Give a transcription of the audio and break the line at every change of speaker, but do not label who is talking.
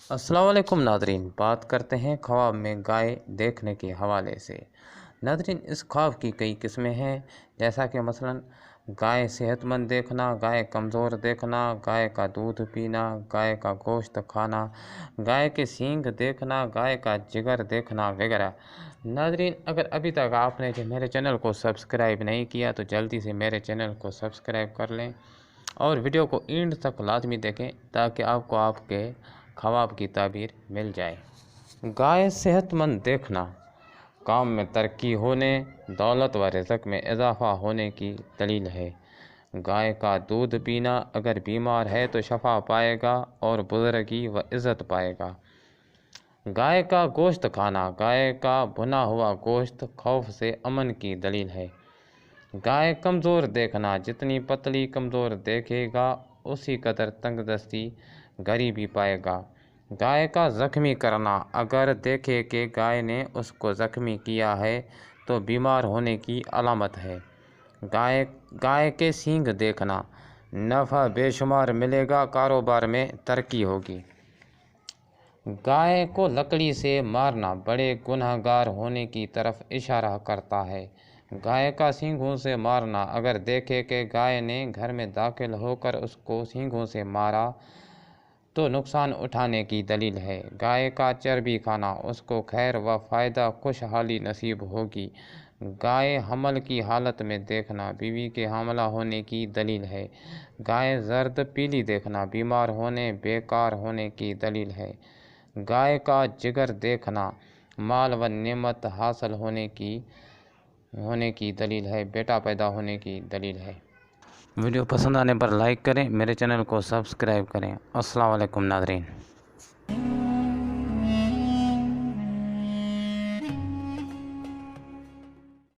अस्सलाम वालेकुम नादरीन, बात करते हैं ख्वाब में गाय देखने के हवाले से। नादरीन, इस ख्वाब की कई किस्में हैं, जैसा कि मसलन गाय सेहतमंद देखना, गाय कमज़ोर देखना, गाय का दूध पीना, गाय का गोश्त खाना, गाय के सींग देखना, गाय का जिगर देखना वगैरह। नादरीन, अगर अभी तक आपने जो मेरे चैनल को सब्सक्राइब नहीं किया तो जल्दी से मेरे चैनल को सब्सक्राइब कर लें और वीडियो को एंड तक लाजमी देखें ताकि आपको आपके ख्वाब की ताबीर मिल जाए। गाय सेहतमंद देखना काम में तरक्की होने, दौलत व रिज़्क़ में इजाफ़ा होने की दलील है। गाय का दूध पीना अगर बीमार है तो शफा पाएगा और बुज़ुर्गी व इज़्ज़त पाएगा। गाय का गोश्त खाना, गाय का भुना हुआ गोश्त खौफ से अमन की दलील है। गाय कमज़ोर देखना, जितनी पतली कमज़ोर देखेगा उसी कदर तंगदस्ती गरीबी पाएगा। गाय का ज़ख्मी करना, अगर देखे कि गाय ने उसको ज़ख्मी किया है तो बीमार होने की अलामत है। गाय के सींग देखना, नफ़ा बेशुमार मिलेगा, कारोबार में तरक्की होगी। गाय को लकड़ी से मारना बड़े गुनहगार होने की तरफ इशारा करता है। गाय का सींगों से मारना, अगर देखे कि गाय ने घर में दाखिल होकर उसको सींगों से मारा तो नुकसान उठाने की दलील है। गाय का चर्बी खाना, उसको खैर व फ़ायदा खुशहाली नसीब होगी। गाय हमल की हालत में देखना, बीवी के हमला होने की दलील है। गाय जर्द पीली देखना, बीमार होने बेकार होने की दलील है। गाय का जिगर देखना, माल व नेमत हासिल होने की दलील है, बेटा पैदा होने की दलील है। वीडियो पसंद आने पर लाइक करें, मेरे चैनल को सब्सक्राइब करें। अस्सलाम वालेकुम नाज़रीन।